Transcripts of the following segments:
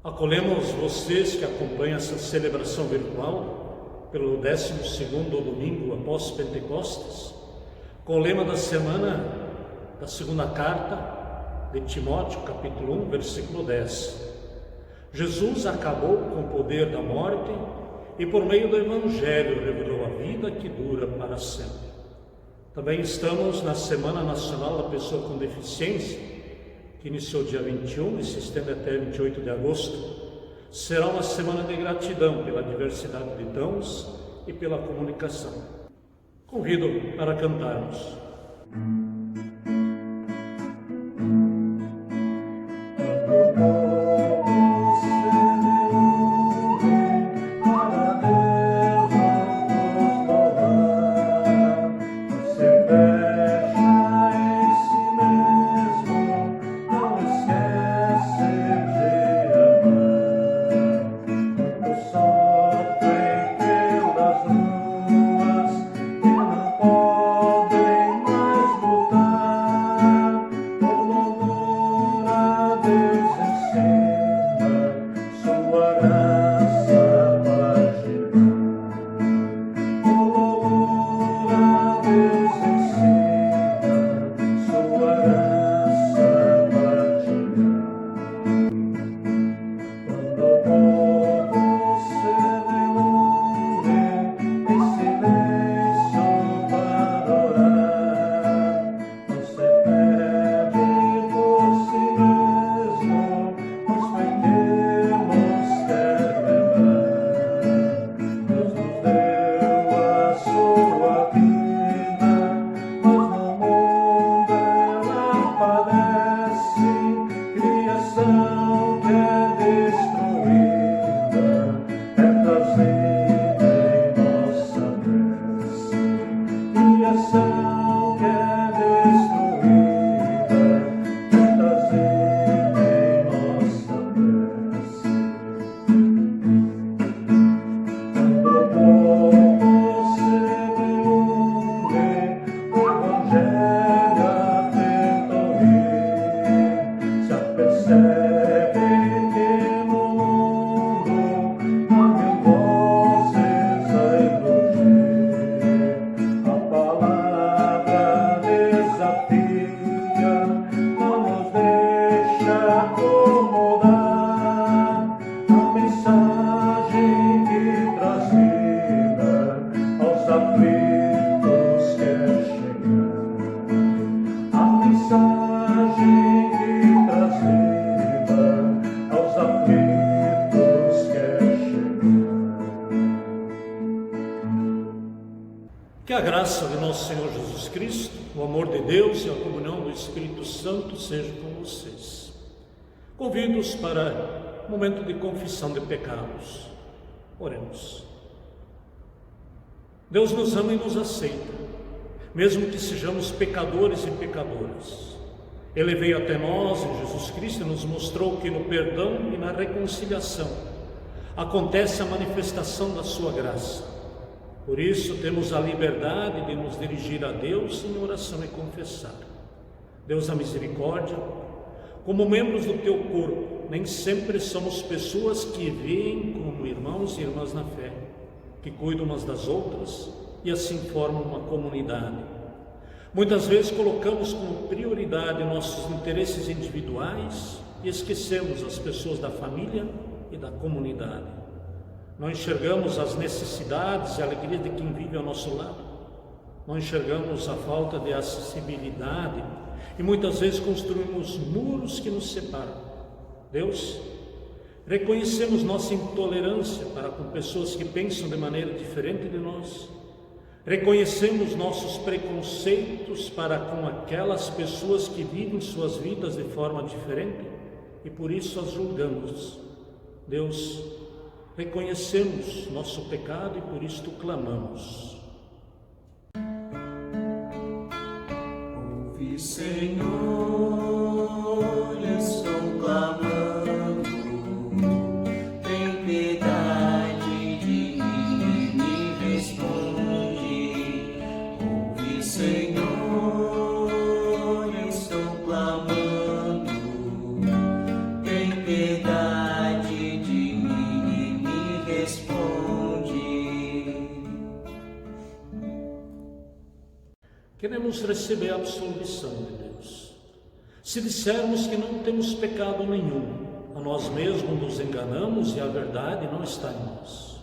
Acolhemos vocês que acompanham essa celebração virtual pelo 12º domingo após Pentecostes, com o lema da semana da segunda carta de Timóteo, capítulo 1, versículo 10. Jesus acabou com o poder da morte e por meio do Evangelho revelou a vida que dura para sempre. Também estamos na Semana Nacional da Pessoa com Deficiência, que iniciou dia 21 e se estende até 28 de agosto. Será uma semana de gratidão pela diversidade de dons e pela comunicação. Convido para cantarmos. Que a graça de nosso Senhor Jesus Cristo, o amor de Deus e a comunhão do Espírito Santo seja com vocês. Convido-os para um momento de confissão de pecados. Oremos. Deus nos ama e nos aceita, mesmo que sejamos pecadores e pecadoras. Ele veio até nós em Jesus Cristo e nos mostrou que no perdão e na reconciliação acontece a manifestação da sua graça. Por isso temos a liberdade de nos dirigir a Deus em oração e confessar. Deus da misericórdia, como membros do teu corpo, nem sempre somos pessoas que veem como irmãos e irmãs na fé, que cuidam umas das outras e assim formam uma comunidade. Muitas vezes colocamos como prioridade nossos interesses individuais e esquecemos as pessoas da família e da comunidade. Não enxergamos as necessidades e a alegria de quem vive ao nosso lado. Não enxergamos a falta de acessibilidade e muitas vezes construímos muros que nos separam. Deus, reconhecemos nossa intolerância para com pessoas que pensam de maneira diferente de nós. Reconhecemos nossos preconceitos para com aquelas pessoas que vivem suas vidas de forma diferente e por isso as julgamos. Deus, reconhecemos nosso pecado e por isto clamamos. Ouve, Senhor, estou clamando. Tem piedade de mim, me responde. Ouve, Senhor, estou clamando. Tem piedade de mim, me responde. Queremos receber a absolvição de Deus. Se dissermos que não temos pecado nenhum, a nós mesmos nos enganamos e a verdade não está em nós.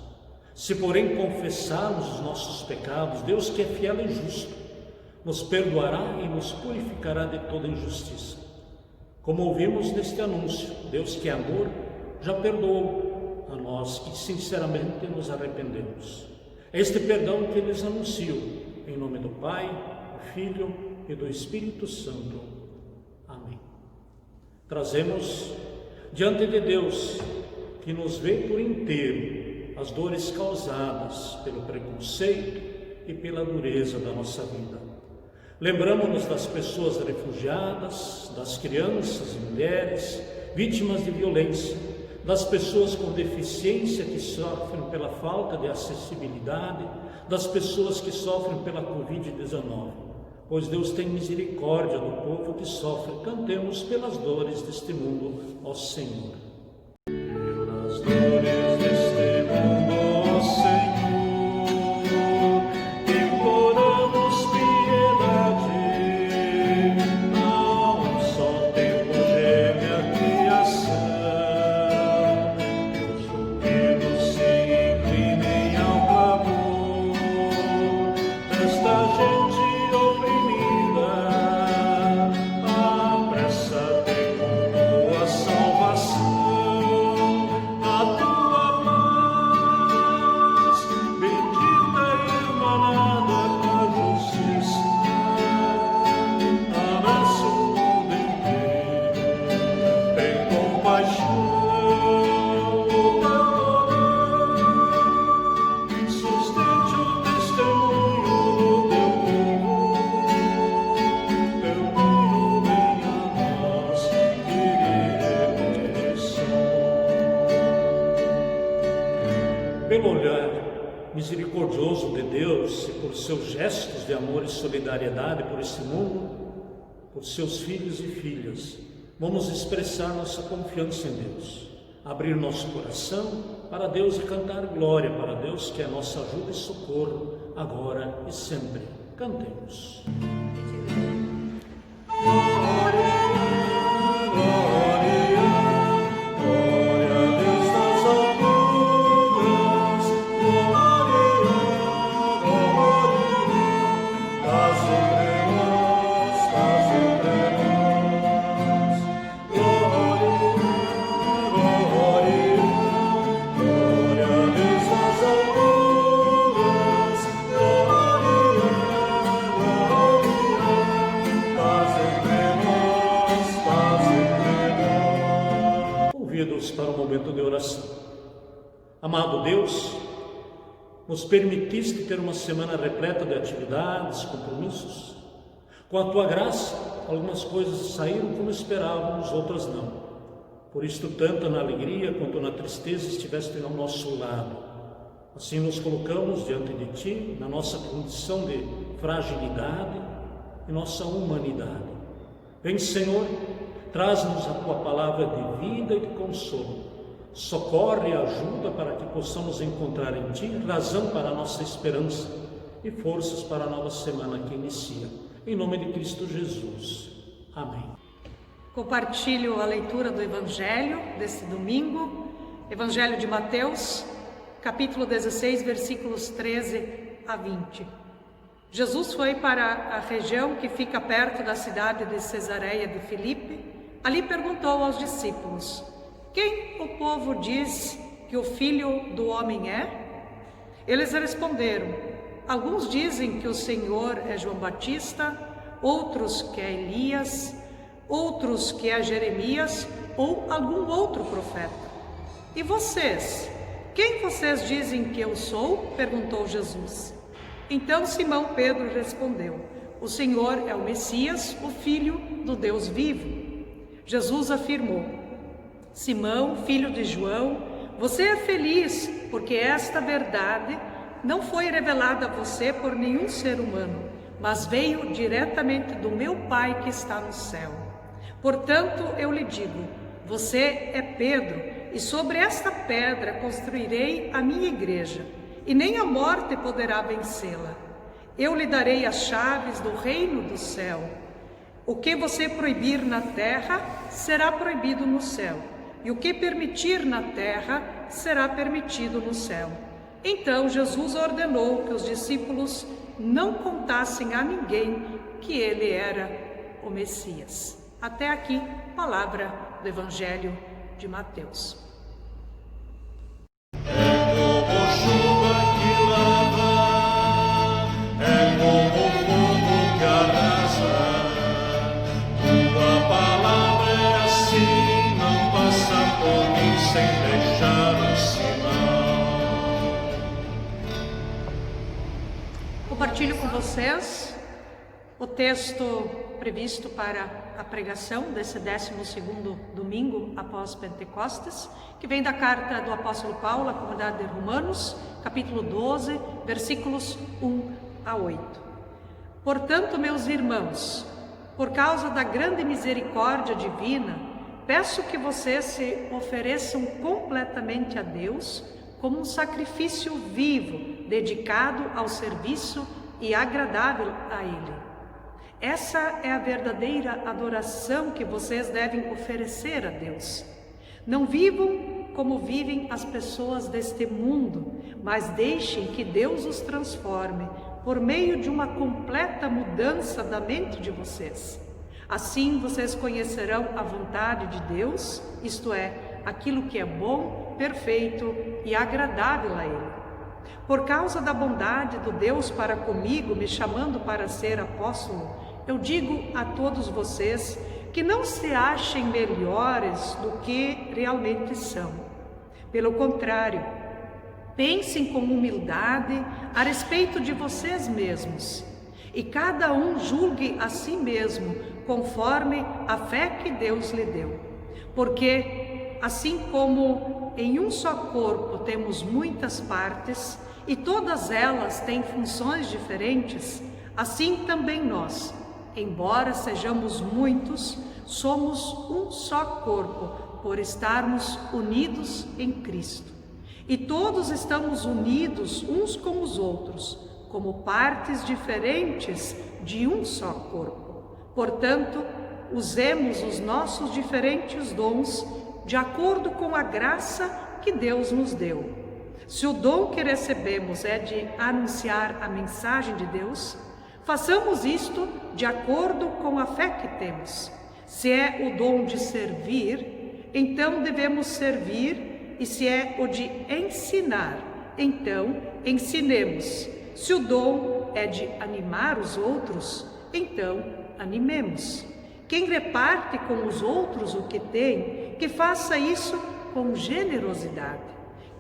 Se porém confessarmos os nossos pecados, Deus, que é fiel e justo, nos perdoará e nos purificará de toda injustiça. Como ouvimos neste anúncio, Deus, que é amor, já perdoou a nós que sinceramente nos arrependemos. É este perdão que eles anunciam, em nome do Pai, do Filho e do Espírito Santo. Amém. Trazemos diante de Deus, que nos vê por inteiro, as dores causadas pelo preconceito e pela dureza da nossa vida. Lembramos-nos das pessoas refugiadas, das crianças e mulheres, vítimas de violência, das pessoas com deficiência que sofrem pela falta de acessibilidade, das pessoas que sofrem pela Covid-19. Pois Deus tem misericórdia do povo que sofre. Cantemos pelas dores deste mundo, ó Senhor. Pelas dores deste mundo, ó Senhor, imploramos piedade. Há um só tempo geme a criação, que os ouvidos se inclinem ao clamor desta gente pelo olhar misericordioso de Deus e por seus gestos de amor e solidariedade por esse mundo, por seus filhos e filhas, vamos expressar nossa confiança em Deus, abrir nosso coração para Deus e cantar glória para Deus, que é nossa ajuda e socorro, agora e sempre. Cantemos. Para o momento de oração. Amado Deus, nos permitiste ter uma semana repleta de atividades, compromissos. Com a Tua graça, algumas coisas saíram como esperávamos, outras não. Por isto, tanto na alegria quanto na tristeza estiveste ao nosso lado. Assim nos colocamos diante de Ti, na nossa condição de fragilidade e nossa humanidade. Vem, Senhor, traz-nos a Tua palavra de vida e de consolo. Socorre e ajuda para que possamos encontrar em Ti razão para a nossa esperança e forças para a nova semana que inicia. Em nome de Cristo Jesus. Amém. Compartilho a leitura do Evangelho deste domingo, Evangelho de Mateus, capítulo 16, versículos 13 a 20. Jesus foi para a região que fica perto da cidade de Cesareia de Filipe. Ali perguntou aos discípulos: quem o povo diz que o Filho do Homem é? Eles responderam: alguns dizem que o Senhor é João Batista, outros que é Elias, outros que é Jeremias ou algum outro profeta. E vocês? Quem vocês dizem que eu sou? Perguntou Jesus. Então Simão Pedro respondeu: o Senhor é o Messias, o Filho do Deus vivo. Jesus afirmou: Simão, filho de João, você é feliz, porque esta verdade não foi revelada a você por nenhum ser humano, mas veio diretamente do meu Pai que está no céu. Portanto, eu lhe digo, você é Pedro, e sobre esta pedra construirei a minha igreja, e nem a morte poderá vencê-la. Eu lhe darei as chaves do reino do céu. O que você proibir na terra, será proibido no céu, e o que permitir na terra, será permitido no céu. Então Jesus ordenou que os discípulos não contassem a ninguém que ele era o Messias. Até aqui, palavra do Evangelho de Mateus. É como chuva que lava, é como fogo que arrasa. Tua palavra é assim, não passa por mim sem deixar um sinal. Compartilho com vocês o texto previsto para a pregação desse 12º domingo após Pentecostes, que vem da carta do apóstolo Paulo à comunidade de Romanos, capítulo 12, versículos 1 a 8. Portanto, meus irmãos, por causa da grande misericórdia divina, peço que vocês se ofereçam completamente a Deus como um sacrifício vivo, dedicado ao serviço e agradável a Ele. Essa é a verdadeira adoração que vocês devem oferecer a Deus. Não vivam como vivem as pessoas deste mundo, mas deixem que Deus os transforme por meio de uma completa mudança da mente de vocês. Assim vocês conhecerão a vontade de Deus, isto é, aquilo que é bom, perfeito e agradável a Ele. Por causa da bondade do Deus para comigo, me chamando para ser apóstolo, eu digo a todos vocês que não se achem melhores do que realmente são. Pelo contrário, pensem com humildade a respeito de vocês mesmos, e cada um julgue a si mesmo conforme a fé que Deus lhe deu. Porque, assim como em um só corpo temos muitas partes, e todas elas têm funções diferentes, assim também nós, embora sejamos muitos, somos um só corpo, por estarmos unidos em Cristo. E todos estamos unidos uns com os outros, como partes diferentes de um só corpo. Portanto, usemos os nossos diferentes dons de acordo com a graça que Deus nos deu. Se o dom que recebemos é de anunciar a mensagem de Deus, façamos isto de acordo com a fé que temos. Se é o dom de servir, então devemos servir, e se é o de ensinar, então ensinemos. Se o dom é de animar os outros, então animemos. Quem reparte com os outros o que tem, que faça isso com generosidade.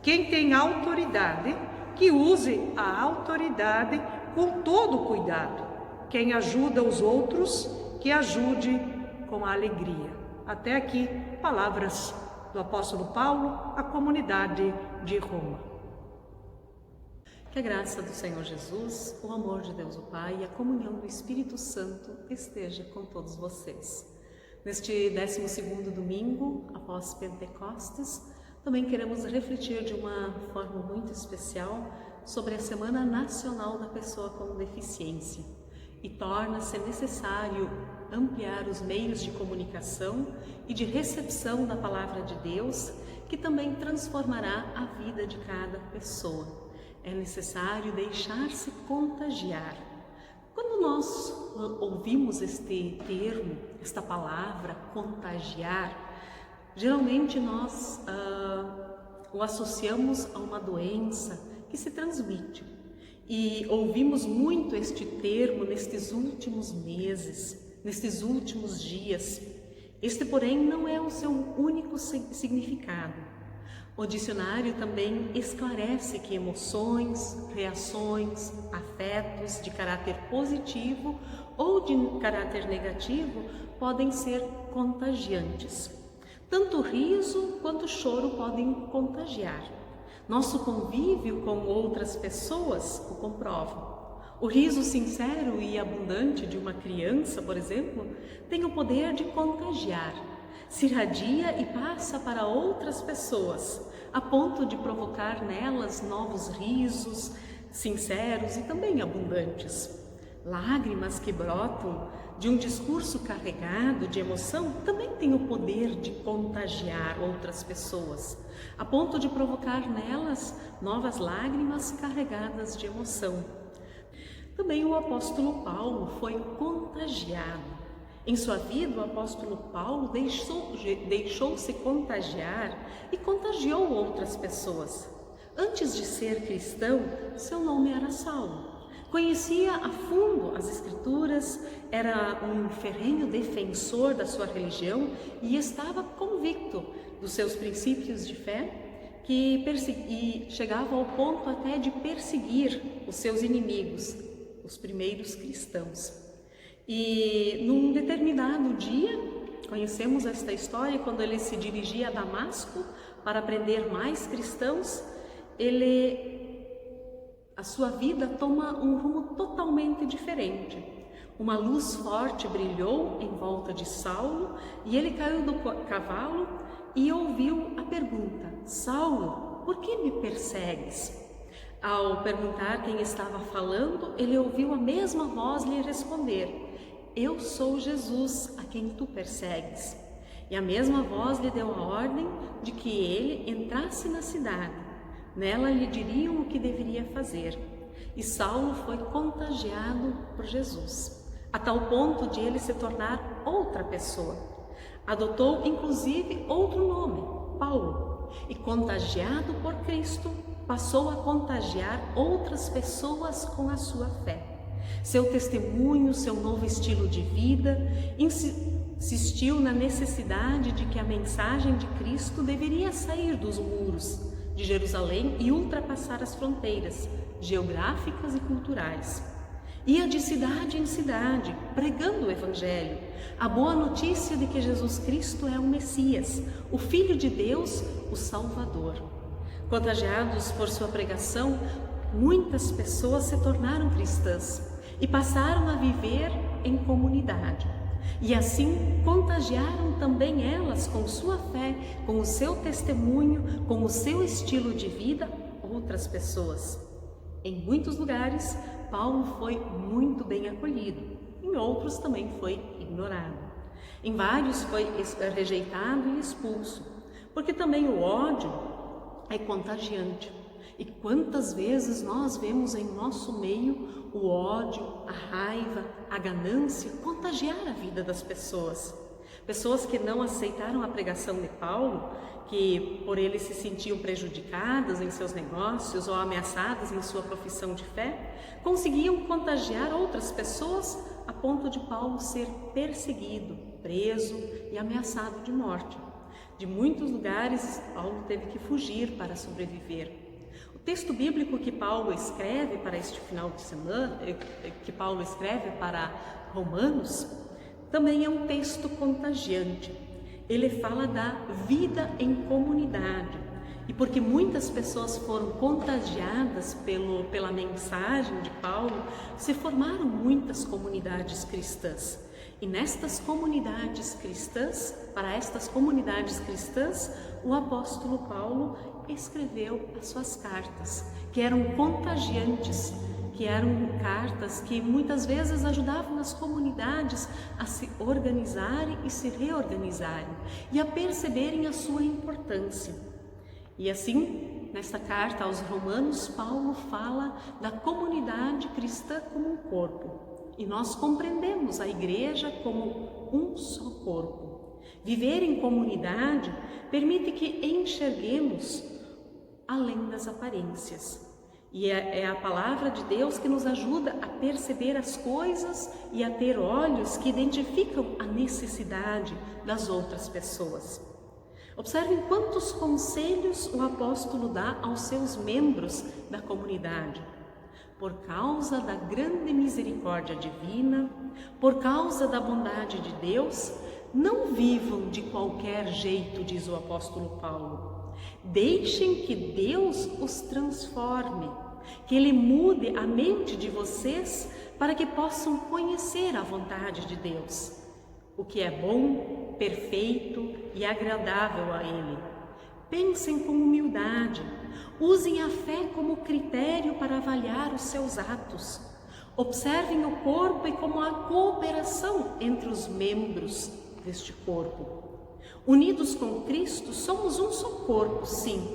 Quem tem autoridade, que use a autoridade com todo cuidado. Quem ajuda os outros, que ajude com alegria. Até aqui, palavras do apóstolo Paulo à comunidade de Roma. Que a graça do Senhor Jesus, o amor de Deus o Pai e a comunhão do Espírito Santo esteja com todos vocês. Neste 12º domingo, após Pentecostes, também queremos refletir de uma forma muito especial sobre a Semana Nacional da Pessoa com Deficiência. E torna-se necessário ampliar os meios de comunicação e de recepção da Palavra de Deus, que também transformará a vida de cada pessoa. É necessário deixar-se contagiar. Quando nós ouvimos este termo, esta palavra, contagiar, geralmente nós o associamos a uma doença que se transmite. E ouvimos muito este termo nestes últimos meses, nestes últimos dias. Este, porém, não é o seu único significado. O dicionário também esclarece que emoções, reações, afetos de caráter positivo ou de caráter negativo podem ser contagiantes. Tanto o riso quanto o choro podem contagiar. Nosso convívio com outras pessoas o comprova. O riso sincero e abundante de uma criança, por exemplo, tem o poder de contagiar. Se irradia e passa para outras pessoas, a ponto de provocar nelas novos risos, sinceros e também abundantes. Lágrimas que brotam de um discurso carregado de emoção também têm o poder de contagiar outras pessoas, a ponto de provocar nelas novas lágrimas carregadas de emoção. Também o apóstolo Paulo foi contagiado. Em sua vida, o apóstolo Paulo deixou-se contagiar e contagiou outras pessoas. Antes de ser cristão, seu nome era Saulo. Conhecia a fundo as Escrituras, era um ferrenho defensor da sua religião e estava convicto dos seus princípios de fé, e chegava ao ponto até de perseguir os seus inimigos, os primeiros cristãos. E num determinado dia, conhecemos esta história, quando ele se dirigia a Damasco para prender mais cristãos, a sua vida toma um rumo totalmente diferente. Uma luz forte brilhou em volta de Saulo e ele caiu do cavalo e ouviu a pergunta: Saulo, por que me persegues? Ao perguntar quem estava falando, ele ouviu a mesma voz lhe responder: Eu sou Jesus, a quem tu persegues. E a mesma voz lhe deu a ordem de que ele entrasse na cidade. Nela lhe diriam o que deveria fazer. E Saulo foi contagiado por Jesus, a tal ponto de ele se tornar outra pessoa. Adotou inclusive outro nome, Paulo, e contagiado por Cristo, passou a contagiar outras pessoas com a sua fé. Seu testemunho, seu novo estilo de vida, insistiu na necessidade de que a mensagem de Cristo deveria sair dos muros de Jerusalém e ultrapassar as fronteiras geográficas e culturais. Ia de cidade em cidade, pregando o Evangelho, a boa notícia de que Jesus Cristo é o Messias, o Filho de Deus, o Salvador. Contagiados por sua pregação, muitas pessoas se tornaram cristãs e passaram a viver em comunidade. E assim contagiaram também elas com sua fé, com o seu testemunho, com o seu estilo de vida, outras pessoas. Em muitos lugares, Paulo foi muito bem acolhido, em outros também foi ignorado. Em vários foi rejeitado e expulso, porque também o ódio é contagiante. E quantas vezes nós vemos em nosso meio o ódio, a raiva, a ganância contagiar a vida das pessoas. Pessoas que não aceitaram a pregação de Paulo, que por ele se sentiam prejudicadas em seus negócios ou ameaçadas em sua profissão de fé, conseguiam contagiar outras pessoas a ponto de Paulo ser perseguido, preso e ameaçado de morte. De muitos lugares, Paulo teve que fugir para sobreviver. O texto bíblico que Paulo escreve para este final de semana, que Paulo escreve para Romanos, também é um texto contagiante. Ele fala da vida em comunidade. E porque muitas pessoas foram contagiadas pela mensagem de Paulo, se formaram muitas comunidades cristãs. E nestas comunidades cristãs, para estas comunidades cristãs, o apóstolo Paulo escreveu as suas cartas, que eram contagiantes, que eram cartas que muitas vezes ajudavam as comunidades a se organizarem e se reorganizarem e a perceberem a sua importância. E assim, nesta carta aos Romanos, Paulo fala da comunidade cristã como um corpo. E nós compreendemos a igreja como um só corpo. Viver em comunidade permite que enxerguemos além das aparências. E é a palavra de Deus que nos ajuda a perceber as coisas e a ter olhos que identificam a necessidade das outras pessoas. Observem quantos conselhos o apóstolo dá aos seus membros da comunidade. Por causa da grande misericórdia divina, por causa da bondade de Deus, não vivam de qualquer jeito, diz o apóstolo Paulo. Deixem que Deus os transforme, que Ele mude a mente de vocês para que possam conhecer a vontade de Deus, o que é bom, perfeito e agradável a Ele. Pensem com humildade, usem a fé como critério para avaliar os seus atos. Observem o corpo e como há cooperação entre os membros deste corpo. Unidos com Cristo, somos um só corpo, sim,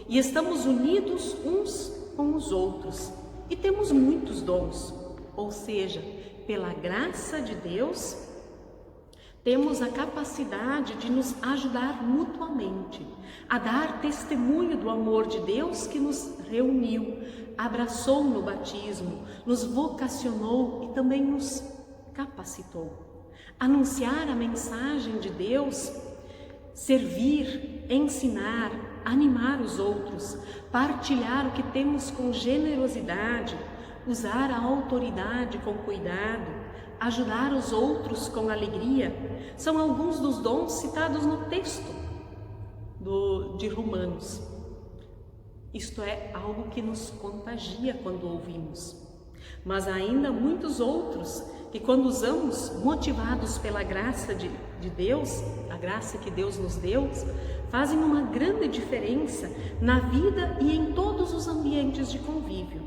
e estamos unidos uns com os outros, e temos muitos dons, ou seja, pela graça de Deus, temos a capacidade de nos ajudar mutuamente, a dar testemunho do amor de Deus que nos reuniu, abraçou no batismo, nos vocacionou e também nos capacitou. Anunciar a mensagem de Deus, servir, ensinar, animar os outros, partilhar o que temos com generosidade, usar a autoridade com cuidado, ajudar os outros com alegria, são alguns dos dons citados no texto de Romanos. Isto é algo que nos contagia quando ouvimos. Mas há ainda muitos outros que, quando usamos, motivados pela graça de Deus, a graça que Deus nos deu, fazem uma grande diferença na vida e em todos os ambientes de convívio.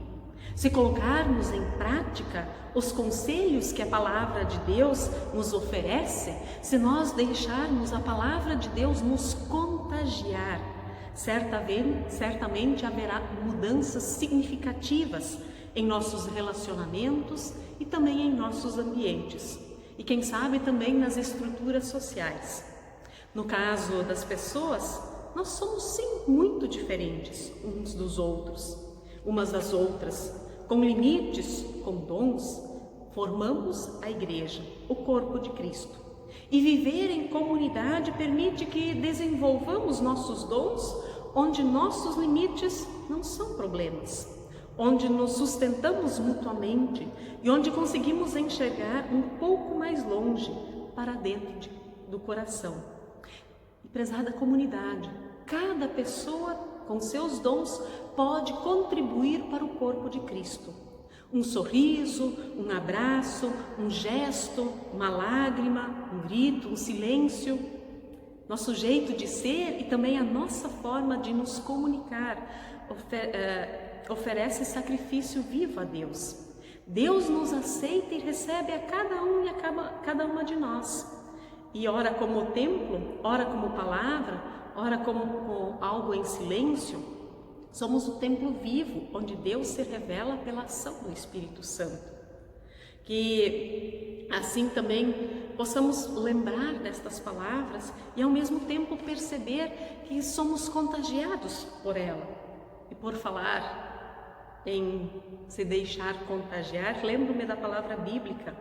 Se colocarmos em prática os conselhos que a palavra de Deus nos oferece, se nós deixarmos a palavra de Deus nos contagiar, certamente haverá mudanças significativas em nossos relacionamentos e também em nossos ambientes, e quem sabe também nas estruturas sociais. No caso das pessoas, nós somos sim muito diferentes uns dos outros, umas das outras, com limites, com dons, formamos a igreja, o corpo de Cristo. E viver em comunidade permite que desenvolvamos nossos dons onde nossos limites não são problemas, onde nos sustentamos mutuamente e onde conseguimos enxergar um pouco mais longe para dentro do coração. E prezada comunidade, cada pessoa com seus dons pode contribuir para o corpo de Cristo. Um sorriso, um abraço, um gesto, uma lágrima, um grito, um silêncio. Nosso jeito de ser e também a nossa forma de nos comunicar oferece sacrifício vivo a Deus. Deus nos aceita e recebe a cada um e a cada uma de nós. E ora como templo, ora como palavra, ora como algo em silêncio, somos o templo vivo, onde Deus se revela pela ação do Espírito Santo. Que assim também possamos lembrar destas palavras e ao mesmo tempo perceber que somos contagiados por ela. E por falar em se deixar contagiar, lembro-me da palavra bíblica,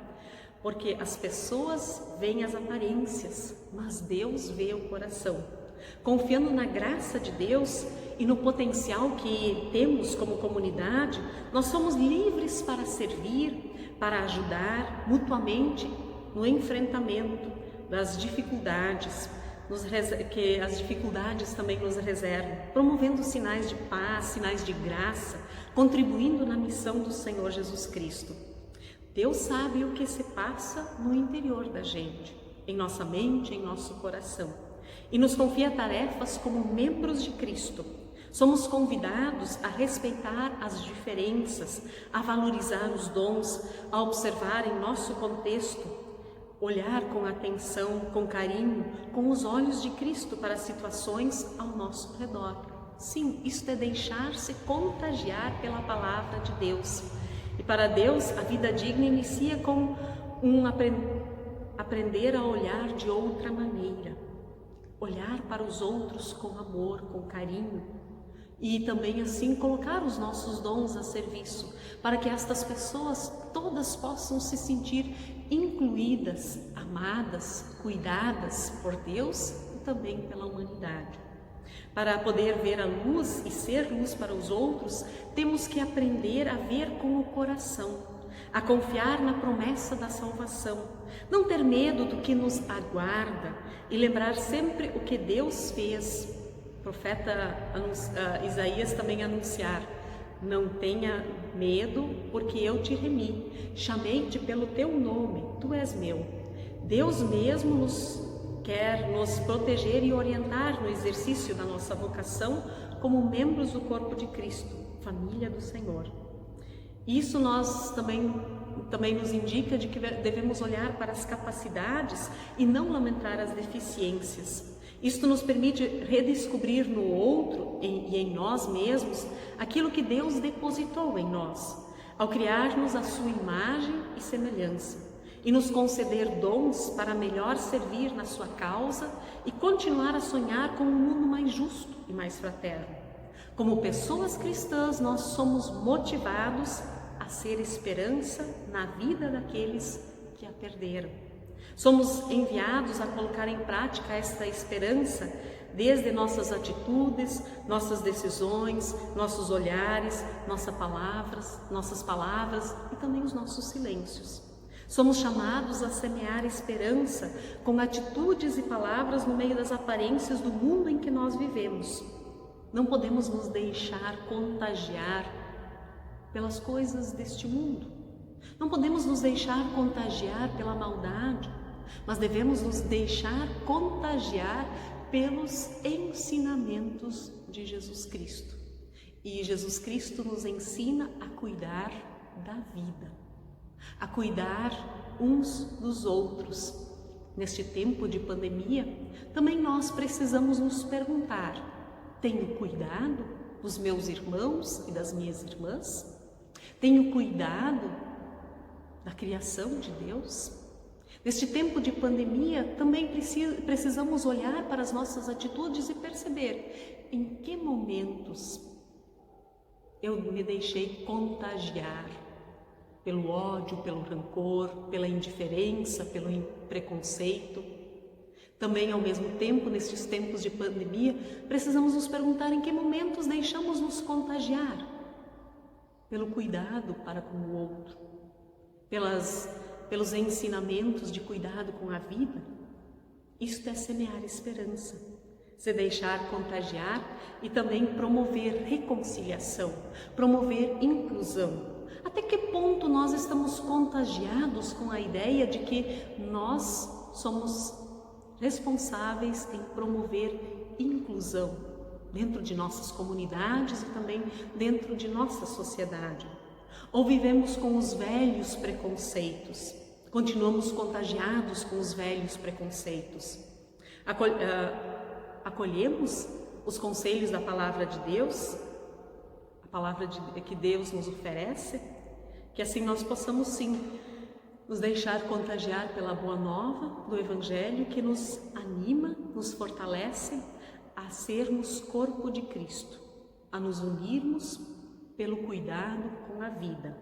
porque as pessoas veem as aparências, mas Deus vê o coração. Confiando na graça de Deus e no potencial que temos como comunidade, nós somos livres para servir, para ajudar mutuamente no enfrentamento das dificuldades, que as dificuldades também nos reservam, promovendo sinais de paz, sinais de graça, contribuindo na missão do Senhor Jesus Cristo. Deus sabe o que se passa no interior da gente, em nossa mente, em nosso coração. E nos confia tarefas como membros de Cristo. Somos convidados a respeitar as diferenças, a valorizar os dons, a observar em nosso contexto, olhar com atenção, com carinho, com os olhos de Cristo para situações ao nosso redor. Sim, isto é deixar-se contagiar pela palavra de Deus. E para Deus, a vida digna inicia com aprender a olhar de outra maneira. Olhar para os outros com amor, com carinho e também assim colocar os nossos dons a serviço, para que estas pessoas todas possam se sentir incluídas, amadas, cuidadas por Deus e também pela humanidade. Para poder ver a luz e ser luz para os outros, temos que aprender a ver com o coração, a confiar na promessa da salvação, não ter medo do que nos aguarda e lembrar sempre o que Deus fez. O profeta Isaías também anunciar: não tenha medo, porque eu te remi, chamei-te pelo teu nome, tu és meu. Deus mesmo quer nos proteger e orientar no exercício da nossa vocação como membros do corpo de Cristo, família do Senhor. Isso nós também nos indica de que devemos olhar para as capacidades e não lamentar as deficiências. Isto nos permite redescobrir no outro e em nós mesmos aquilo que Deus depositou em nós, ao criar-nos a sua imagem e semelhança, e nos conceder dons para melhor servir na sua causa e continuar a sonhar com um mundo mais justo e mais fraterno. Como pessoas cristãs, nós somos motivados a ser esperança na vida daqueles que a perderam. Somos enviados a colocar em prática esta esperança desde nossas atitudes, nossas decisões, nossos olhares, nossas palavras e também os nossos silêncios. Somos chamados a semear esperança com atitudes e palavras no meio das aparências do mundo em que nós vivemos. Não podemos nos deixar contagiar pelas coisas deste mundo. Não podemos nos deixar contagiar pela maldade, mas devemos nos deixar contagiar pelos ensinamentos de Jesus Cristo. E Jesus Cristo nos ensina a cuidar da vida, a cuidar uns dos outros. Neste tempo de pandemia, também nós precisamos nos perguntar: tenho cuidado dos meus irmãos e das minhas irmãs? Tenho cuidado da criação de Deus? Neste tempo de pandemia, também precisamos olhar para as nossas atitudes e perceber em que momentos eu me deixei contagiar pelo ódio, pelo rancor, pela indiferença, pelo preconceito. Também, ao mesmo tempo, nestes tempos de pandemia, precisamos nos perguntar em que momentos deixamos nos contagiar pelo cuidado para com o outro, pelos ensinamentos de cuidado com a vida. Isto é semear esperança, se deixar contagiar e também promover reconciliação, promover inclusão. Até que ponto nós estamos contagiados com a ideia de que nós somos responsáveis em promover inclusão dentro de nossas comunidades e também dentro de nossa sociedade? Ou vivemos com os velhos preconceitos, continuamos contagiados com os velhos preconceitos? Acolhemos os conselhos da palavra de Deus, a palavra que Deus nos oferece? Que assim nós possamos sim nos deixar contagiar pela boa nova do Evangelho, que nos anima, nos fortalece a sermos corpo de Cristo, a nos unirmos pelo cuidado com a vida.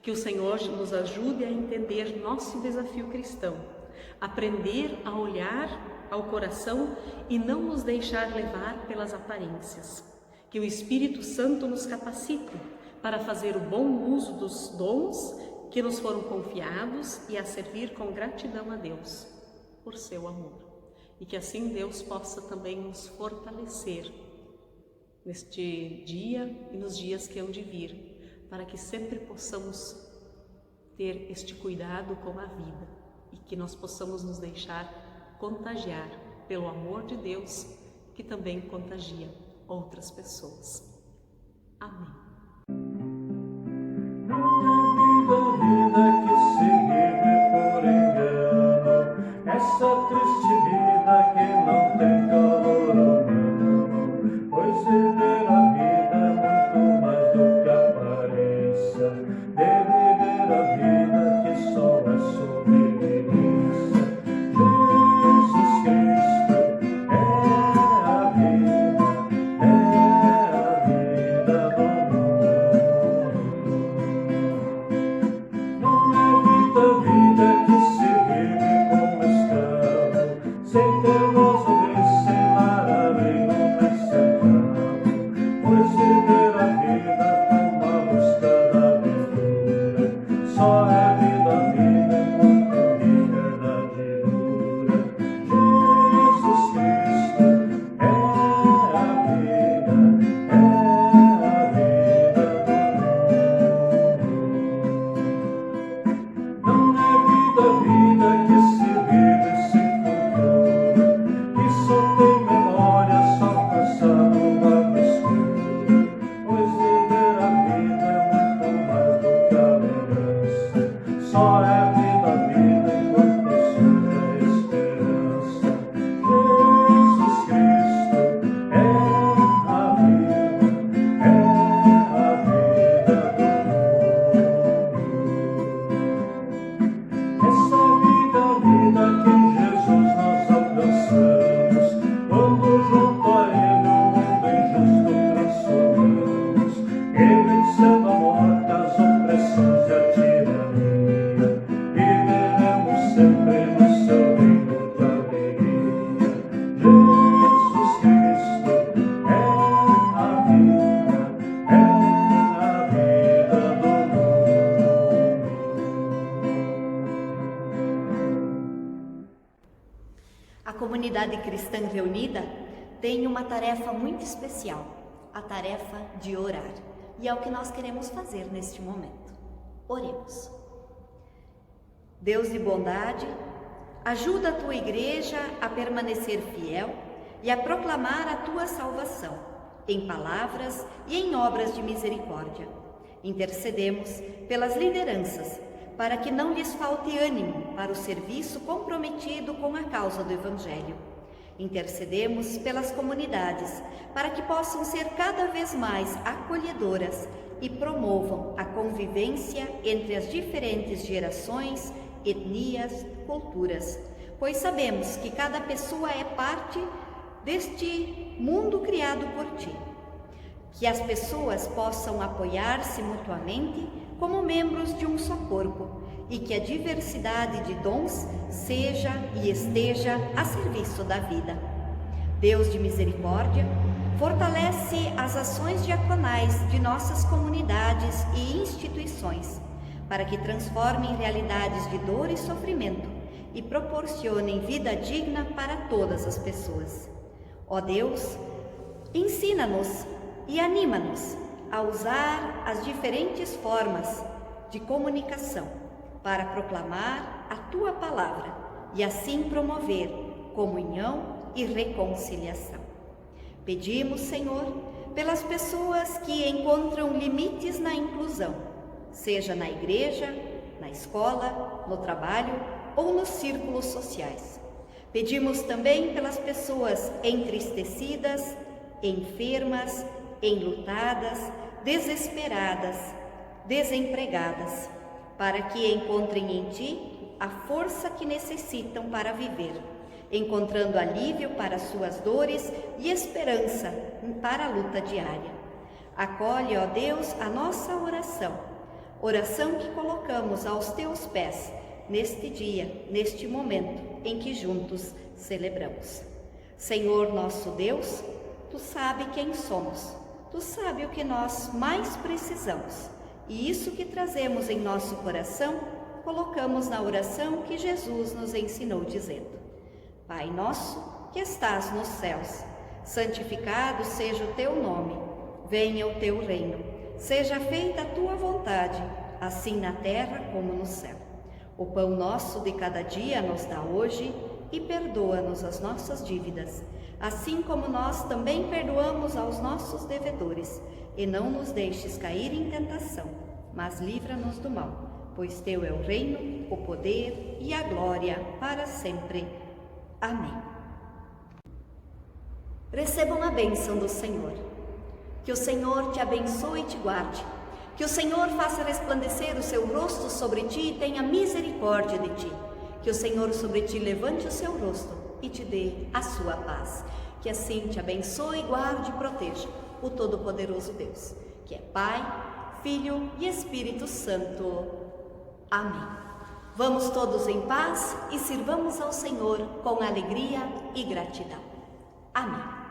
Que o Senhor nos ajude a entender nosso desafio cristão, aprender a olhar ao coração e não nos deixar levar pelas aparências. Que o Espírito Santo nos capacite para fazer o bom uso dos dons que nos foram confiados e a servir com gratidão a Deus por seu amor. E que assim Deus possa também nos fortalecer neste dia e nos dias que hão de vir, para que sempre possamos ter este cuidado com a vida e que nós possamos nos deixar contagiar pelo amor de Deus, que também contagia outras pessoas. Amém. Vida que se vive por engano, essa triste vida que não tem calor humano, pois viver a vida é muito mais do que aparência, de viver a vida que só é sobrevivência. Jesus Cristo é a vida, é a vida. comunidade cristã reunida tem uma tarefa muito especial, a tarefa de orar. E é o que nós queremos fazer neste momento. Oremos. Deus de bondade, ajuda a tua igreja a permanecer fiel e a proclamar a tua salvação, em palavras e em obras de misericórdia. Intercedemos pelas lideranças, para que não lhes falte ânimo para o serviço comprometido com a causa do Evangelho. Intercedemos pelas comunidades, para que possam ser cada vez mais acolhedoras e promovam a convivência entre as diferentes gerações, etnias, culturas, pois sabemos que cada pessoa é parte deste mundo criado por ti. Que as pessoas possam apoiar-se mutuamente como membros de um só corpo e que a diversidade de dons seja e esteja a serviço da vida. Deus de misericórdia, fortalece as ações diaconais de nossas comunidades e instituições, para que transformem realidades de dor e sofrimento e proporcionem vida digna para todas as pessoas. Ó Deus, ensina-nos e anima-nos a usar as diferentes formas de comunicação para proclamar a Tua palavra e assim promover comunhão e reconciliação. Pedimos, Senhor, pelas pessoas que encontram limites na inclusão, seja na igreja, na escola, no trabalho ou nos círculos sociais. Pedimos também pelas pessoas entristecidas, enfermas, enlutadas, desesperadas, desempregadas, para que encontrem em Ti a força que necessitam para viver, encontrando alívio para suas dores e esperança para a luta diária. Acolhe, ó Deus, a nossa oração que colocamos aos Teus pés neste dia, neste momento em que juntos celebramos. Senhor nosso Deus, Tu sabe quem somos, Tu sabe o que nós mais precisamos, e isso que trazemos em nosso coração, colocamos na oração que Jesus nos ensinou dizendo: Pai nosso que estás nos céus, santificado seja o Teu nome, venha o Teu reino, seja feita a Tua vontade, assim na terra como no céu. O pão nosso de cada dia nos dá hoje e perdoa-nos as nossas dívidas, assim como nós também perdoamos aos nossos devedores, e não nos deixes cair em tentação, mas livra-nos do mal, pois Teu é o reino, o poder e a glória para sempre. Amém. Recebam a bênção do Senhor. Que o Senhor te abençoe e te guarde. Que o Senhor faça resplandecer o seu rosto sobre ti e tenha misericórdia de ti. Que o Senhor sobre ti levante o seu rosto e te dê a sua paz. Que assim te abençoe, guarde e proteja o Todo-Poderoso Deus, que é Pai, Filho e Espírito Santo. Amém. Vamos todos em paz e sirvamos ao Senhor com alegria e gratidão. Amém.